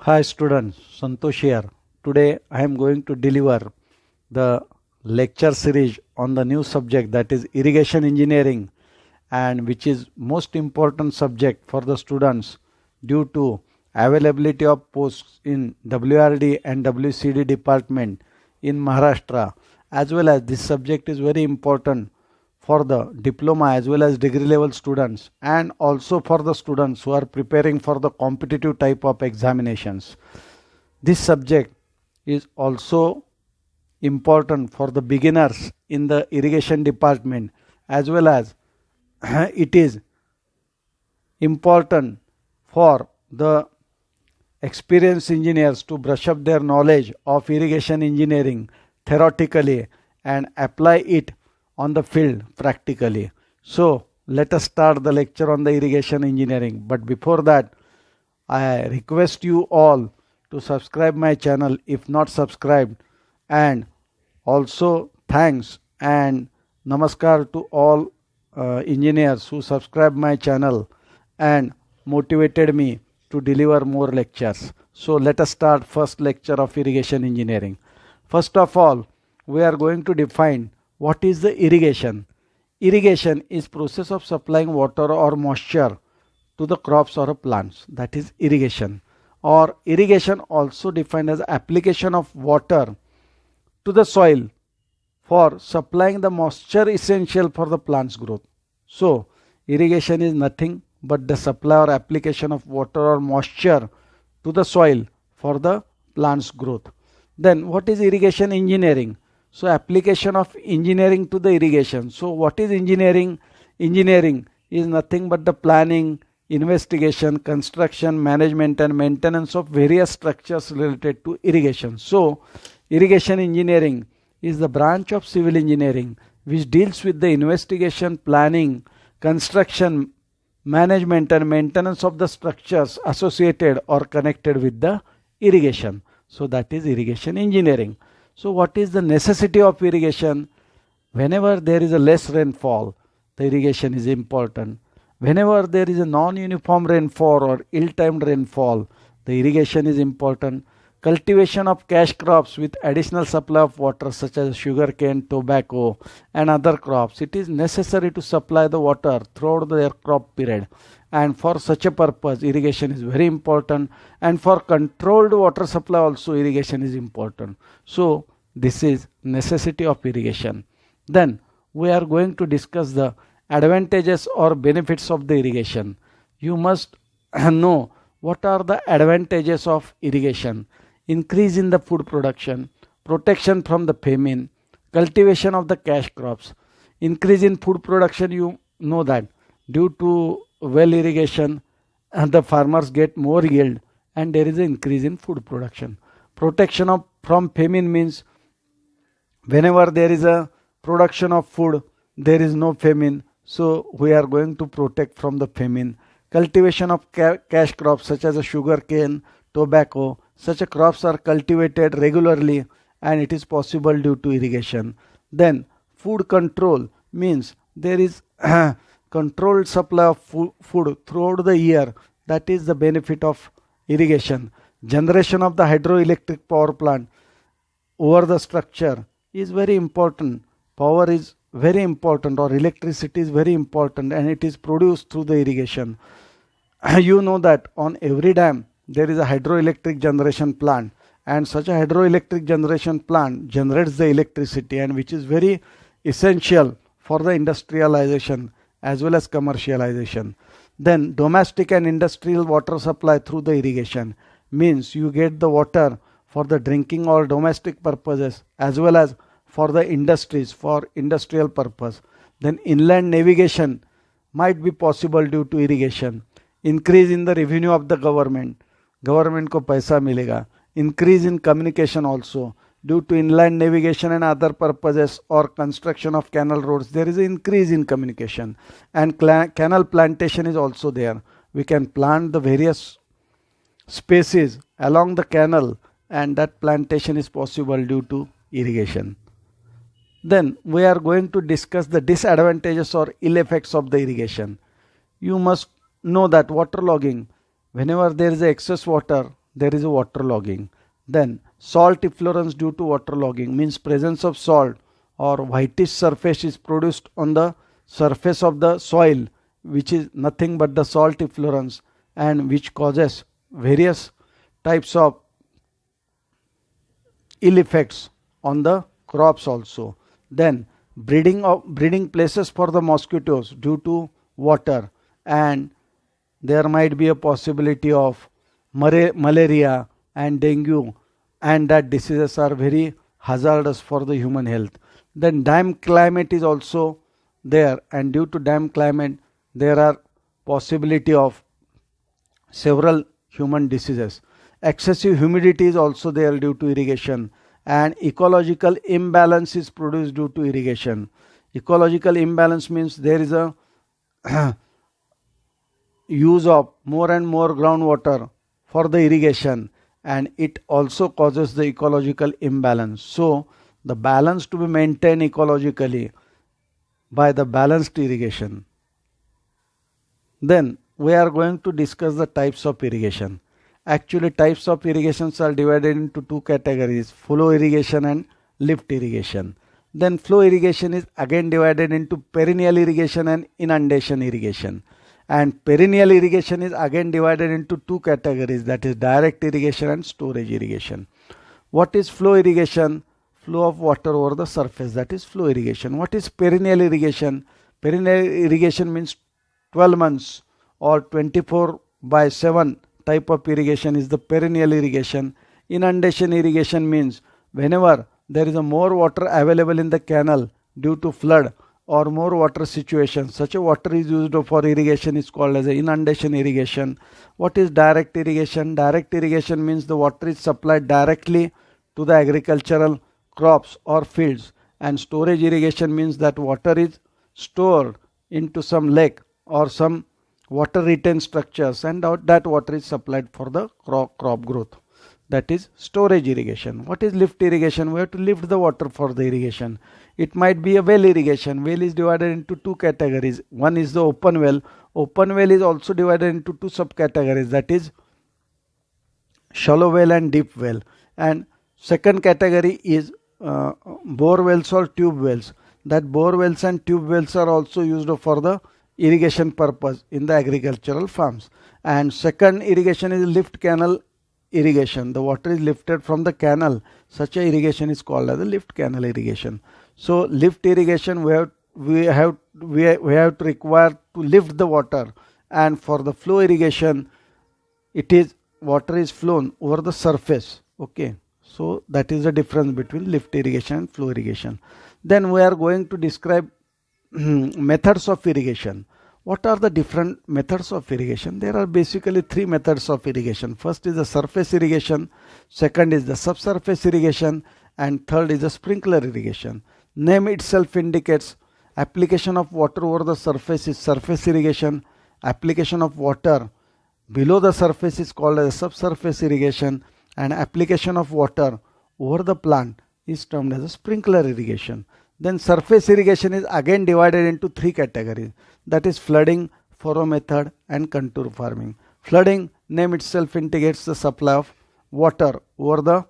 Hi students, Santosh here. Today I am going to deliver the lecture series on the new subject, that is irrigation engineering, and which is most important subject for the students due to availability of posts in WRD and WCD department in Maharashtra, as well as this subject is very important for the diploma as well as degree level students, and also for the students who are preparing for the competitive type of examinations. This subject is also important for the beginners in the irrigation department, as well as it is important for the experienced engineers to brush up their knowledge of irrigation engineering theoretically and apply it on the field practically. So let us start the lecture on the irrigation engineering. But before that, I request you all to subscribe my channel if not subscribed, and also thanks and namaskar to all engineers who subscribe my channel and motivated me to deliver more lectures. So let us start first lecture of irrigation engineering. First of all, we are going to define what is the irrigation. Irrigation is process of supplying water or moisture to the crops or plants, that is irrigation. Or irrigation also defined as application of water to the soil for supplying the moisture essential for the plant's growth. So irrigation is nothing but the supply or application of water or moisture to the soil for the plant's growth. Then what is irrigation engineering? So application of engineering to the irrigation. So what is engineering? Engineering is nothing but the planning, investigation, construction, management and maintenance of various structures related to irrigation. So irrigation engineering is the branch of civil engineering which deals with the investigation, planning, construction, management and maintenance of the structures associated or connected with the irrigation. So that is irrigation engineering. So what is the necessity of irrigation? Whenever there is a less rainfall, the irrigation is important. Whenever there is a non-uniform rainfall or ill-timed rainfall, the irrigation is important. Cultivation of cash crops with additional supply of water such as sugarcane, tobacco and other crops. It is necessary to supply the water throughout their crop period. And for such a purpose, irrigation is very important. And for controlled water supply also, irrigation is important. So this is necessity of irrigation. Then we are going to discuss the advantages or benefits of the irrigation. You must know what are the advantages of irrigation. Increase in the food production, protection from the famine, cultivation of the cash crops. Increase in food production, you know that due to well irrigation the farmers get more yield and there is an increase in food production. Protection of from famine means whenever there is a production of food, there is no famine. So we are going to protect from the famine. Cultivation of cash crops such as a sugarcane, tobacco. Such a crops are cultivated regularly and it is possible due to irrigation. Then food control means there is controlled supply of food throughout the year. That is the benefit of irrigation. Generation of the hydroelectric power plant over the structure is very important. Power is very important, or electricity is very important, and it is produced through the irrigation. You know that on every dam there is a hydroelectric generation plant, and such a hydroelectric generation plant generates the electricity, and which is very essential for the industrialization as well as commercialization. Then domestic and industrial water supply through the irrigation means you get the water for the drinking or domestic purposes as well as for the industries for industrial purpose. Then inland navigation might be possible due to irrigation. Increase in the revenue of the government को पैसा मिलेगा. Increase in communication also due to inland navigation and other purposes or construction of canal roads, there is an increase in communication. And canal plantation is also there. We can plant the various species along the canal, and that plantation is possible due to irrigation. Then we are going to discuss the disadvantages or ill effects of the irrigation. You must know that waterlogging, whenever there is excess water, there is a waterlogging. Then salt effluence due to waterlogging means presence of salt or whitish surface is produced on the surface of the soil, which is nothing but the salt effluence, and which causes various types of ill effects on the crops also. Then breeding places for the mosquitoes due to water, and there might be a possibility of malaria and dengue, and that diseases are very hazardous for the human health. Then damp climate is also there, and due to damp climate there are possibility of several human diseases. Excessive humidity is also there due to irrigation, and ecological imbalance is produced due to irrigation. Ecological imbalance means there is a use of more and more groundwater for the irrigation, and it also causes the ecological imbalance. So the balance to be maintained ecologically by the balanced irrigation. Then we are going to discuss the types of irrigation. Actually, types of irrigations are divided into two categories: flow irrigation and lift irrigation. Then flow irrigation is again divided into perennial irrigation and inundation irrigation. And perennial irrigation is again divided into two categories, that is direct irrigation and storage irrigation. What is flow irrigation? Flow of water over the surface, that is flow irrigation. What is perennial irrigation? Perennial irrigation means 12 months or 24/7 type of irrigation is the perennial irrigation. Inundation irrigation means whenever there is a more water available in the canal due to flood or more water situation, such a water is used for irrigation is called as a inundation irrigation. What is direct irrigation? Direct irrigation means the water is supplied directly to the agricultural crops or fields, and storage irrigation means that water is stored into some lake or some water retained structures, and that water is supplied for the crop growth. That is storage irrigation. What is lift irrigation? We have to lift the water for the irrigation. It might be a well irrigation. Well is divided into two categories. One is the open well. Open well is also divided into two subcategories, that is shallow well and deep well. And second category is bore wells or tube wells. That bore wells and tube wells are also used for the irrigation purpose in the agricultural farms. And second irrigation is lift canal irrigation. The water is lifted from the canal. Such a irrigation is called as a lift canal irrigation. So lift irrigation, we have to require to lift the water, and for the flow irrigation it is water is flown over the surface. Okay, so that is the difference between lift irrigation and flow irrigation. Then we are going to describe methods of irrigation. What are the different methods of irrigation? There are basically three methods of irrigation. First is the surface irrigation, second is the subsurface irrigation, and third is the sprinkler irrigation. Name itself indicates application of water over the surface is surface irrigation. Application of water below the surface is called as subsurface irrigation, and application of water over the plant is termed as a sprinkler irrigation. Then surface irrigation is again divided into three categories, that is flooding, furrow method, and contour farming. Flooding, name itself indicates the supply of water over the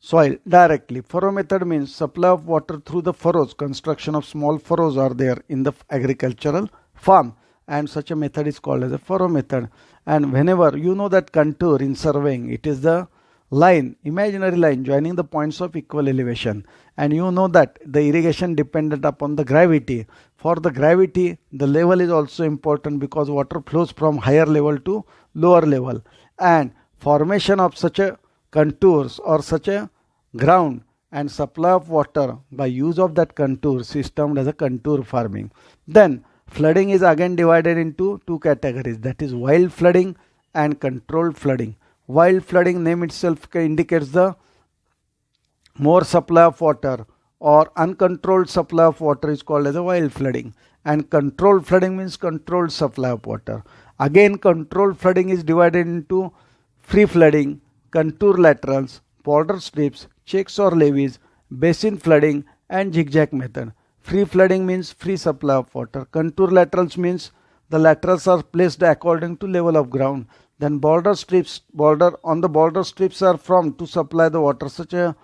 soil directly. Furrow method means supply of water through the furrows. Construction of small furrows are there in the agricultural farm, and such a method is called as a furrow method. And whenever you know that contour in surveying, it is the line, imaginary line joining the points of equal elevation, and you know that the irrigation dependent upon the gravity. For the gravity, the level is also important because water flows from higher level to lower level, and formation of such a contours or such a ground and supply of water by use of that contour is termed as a contour farming. Then flooding is again divided into two categories, that is wild flooding and controlled flooding. Wild flooding, name itself indicates the more supply of water, or uncontrolled supply of water is called as a wild flooding, and controlled flooding means controlled supply of water. Again, controlled flooding is divided into free flooding, contour laterals, border strips, checks or levees, basin flooding, and zigzag method. Free flooding means free supply of water. Contour laterals means the laterals are placed according to level of ground. Then border strips, on the border strips are formed to supply the water. Such a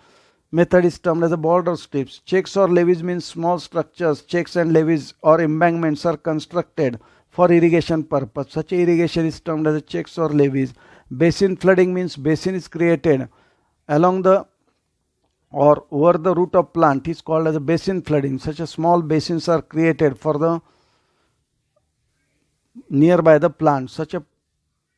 method is termed as a border strips. Checks or levees means small structures. Checks and levees or embankments are constructed for irrigation purpose. Such a irrigation is termed as a checks or levees. Basin flooding means basin is created along the or over the root of plant is called as a basin flooding. Such a small basins are created for the nearby the plant. Such a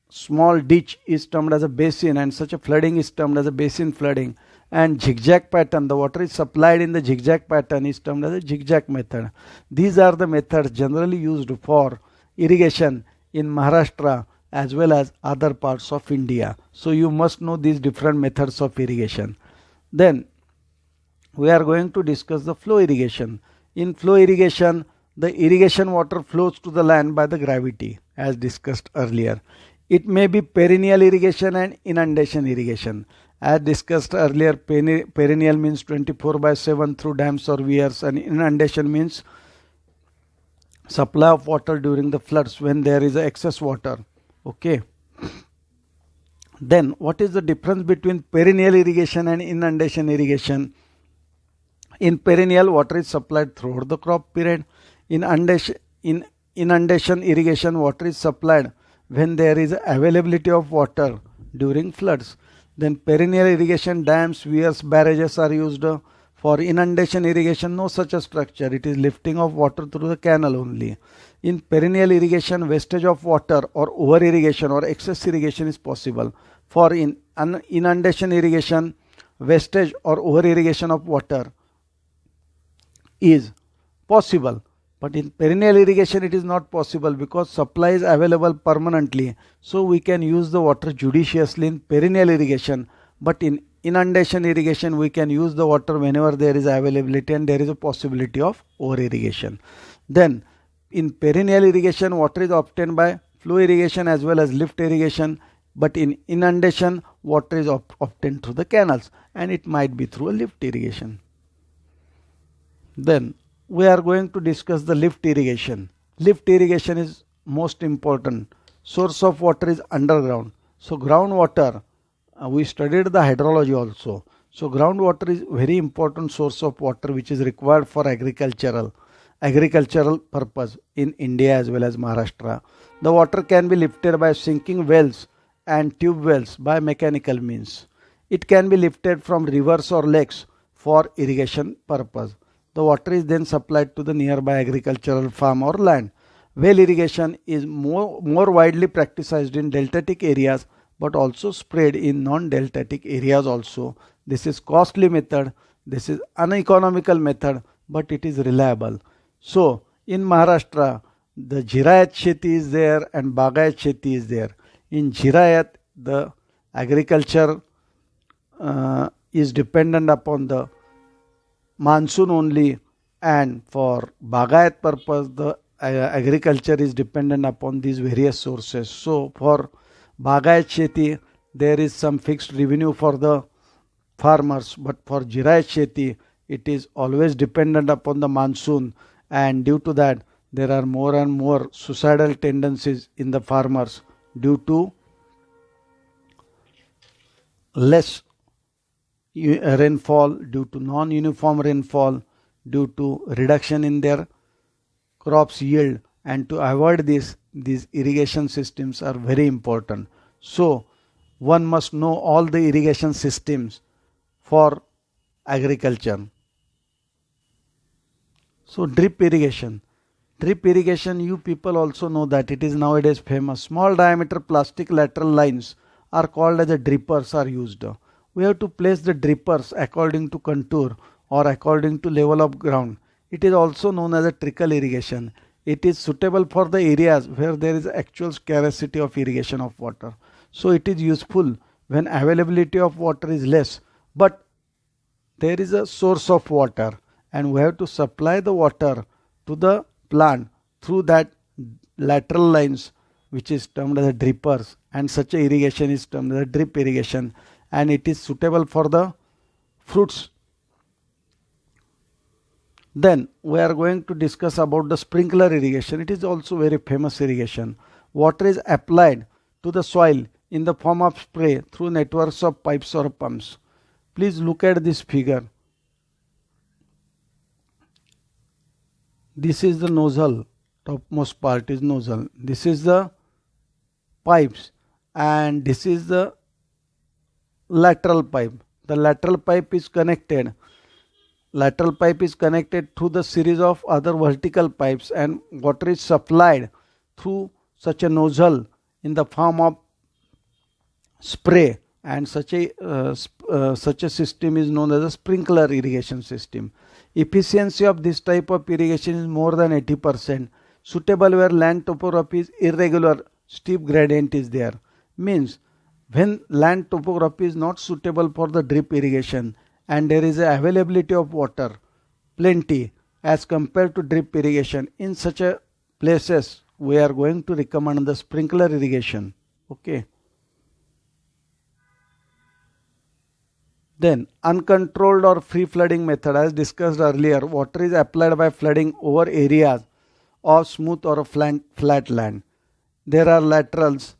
small ditch is termed as a basin, and such a flooding is termed as a basin flooding. And zigzag pattern, the water is supplied in the zigzag pattern, is termed as a zigzag method. These are the methods generally used for irrigation in Maharashtra as well as other parts of India. So you must know these different methods of irrigation. Then we are going to discuss the flow irrigation. In flow irrigation, the irrigation water flows to the land by the gravity, as discussed earlier. It may be perennial irrigation and inundation irrigation. As discussed earlier, perennial means 24/7 through dams or weirs, and inundation means supply of water during the floods when there is excess water. Okay. Then what is the difference between perennial irrigation and inundation irrigation? In perennial, water is supplied throughout the crop period. In inundation irrigation, water is supplied when there is availability of water during floods. Then perennial irrigation, dams, weirs, barrages are used. For inundation irrigation, no such a structure. It is lifting of water through the canal only. In perennial irrigation, wastage of water or over irrigation or excess irrigation is possible. For inundation irrigation, wastage or over irrigation of water is possible. But in perennial irrigation, it is not possible because supply is available permanently. So we can use the water judiciously in perennial irrigation. But in inundation irrigation, we can use the water whenever there is availability and there is a possibility of over irrigation. Then in perennial irrigation, water is obtained by flow irrigation as well as lift irrigation. But in inundation, water is obtained through the canals, and it might be through a lift irrigation. Then we are going to discuss the lift irrigation. Lift irrigation is most important. Source of water is underground. So groundwater, we studied the hydrology also. So groundwater is very important source of water which is required for agricultural purpose in India as well as Maharashtra. The water can be lifted by sinking wells and tube wells by mechanical means. It can be lifted from rivers or lakes for irrigation purpose. The water is then supplied to the nearby agricultural farm or land. Well irrigation is more widely practiced in deltatic areas but also spread in non-deltatic areas also. This is costly method, this is uneconomical method, but it is reliable. So in Maharashtra, the Jirayat Sheti is there and Bagayat Sheti is there. In Jirayat, the agriculture is dependent upon the monsoon only, and for Bagayat purpose, the agriculture is dependent upon these various sources. So for Bagayat Sheti, there is some fixed revenue for the farmers, but for Jirayat Sheti, it is always dependent upon the monsoon, and due to that, there are more and more suicidal tendencies in the farmers due to less rainfall, due to non-uniform rainfall, due to reduction in their crops yield. And to avoid this, these irrigation systems are very important. So one must know all the irrigation systems for agriculture. So drip irrigation. Drip irrigation, you people also know that it is nowadays famous. Small diameter plastic lateral lines are called as the drippers are used. We have to place the drippers according to contour or according to level of ground. It is also known as a trickle irrigation. It is suitable for the areas where there is actual scarcity of irrigation of water. So it is useful when availability of water is less, but there is a source of water and we have to supply the water to the plant through that lateral lines, which is termed as a drippers, and such a irrigation is termed as a drip irrigation, and it is suitable for the fruits. Then we are going to discuss about the sprinkler irrigation. It is also very famous irrigation. Water is applied to the soil in the form of spray through networks of pipes or pumps. Please look at this figure. This is the nozzle, topmost part is nozzle. This is the pipes and this is the lateral pipe. The lateral pipe is connected. Lateral pipe is connected through the series of other vertical pipes, and water is supplied through such a nozzle in the form of spray, and such a system is known as a sprinkler irrigation system. Efficiency of this type of irrigation is more than 80%. Suitable where land topography is irregular, steep gradient is there. Means when land topography is not suitable for the drip irrigation and there is a availability of water plenty as compared to drip irrigation, in such a places we are going to recommend the sprinkler irrigation. Okay. Then uncontrolled or free flooding method, as discussed earlier, water is applied by flooding over areas of smooth or flat land. There are laterals.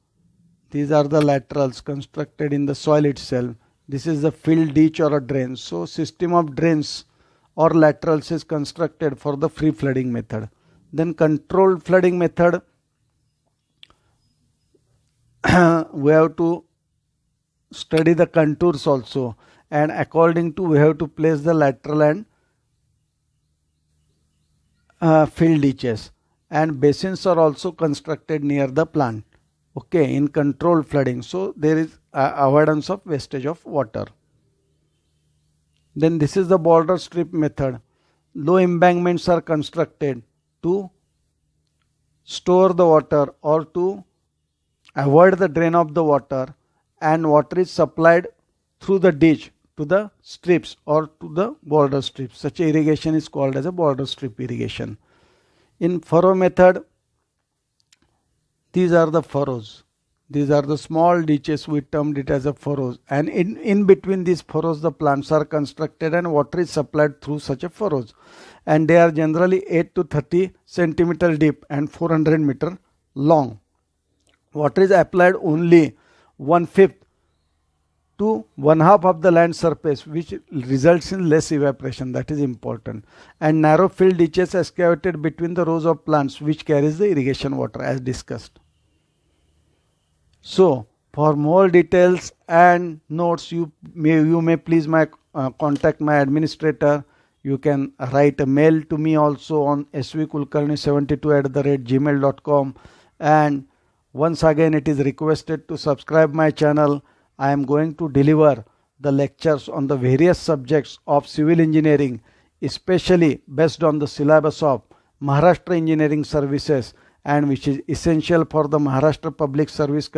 These are the laterals constructed in the soil itself. This is the fill, ditch or a drain. So system of drains or laterals is constructed for the free flooding method. Then controlled flooding method, we have to study the contours also, and according to we have to place the lateral and fill ditches, and basins are also constructed near the plant. Okay, in controlled flooding, so there is avoidance of wastage of water. Then this is the border strip method. Low embankments are constructed to store the water or to avoid the drain of the water, and water is supplied through the ditch to the strips or to the border strips. Such irrigation is called as a border strip irrigation. In furrow method, these are the furrows. These are the small ditches, we termed it as a furrows, and in between these furrows the plants are constructed and water is supplied through such a furrows, and they are generally 8 to 30 centimeter deep and 400 meter long. Water is applied only 1/5 to 1/2 of the land surface, which results in less evaporation. That is important. And narrow fill ditches excavated between the rows of plants, which carries the irrigation water, as discussed. So for more details and notes, you may please contact my administrator. You can write a mail to me also on svkulkarni72@gmail.com. And once again, it is requested to subscribe my channel. I am going to deliver the lectures on the various subjects of civil engineering, especially based on the syllabus of Maharashtra Engineering Services, and which is essential for the Maharashtra Public Service Commission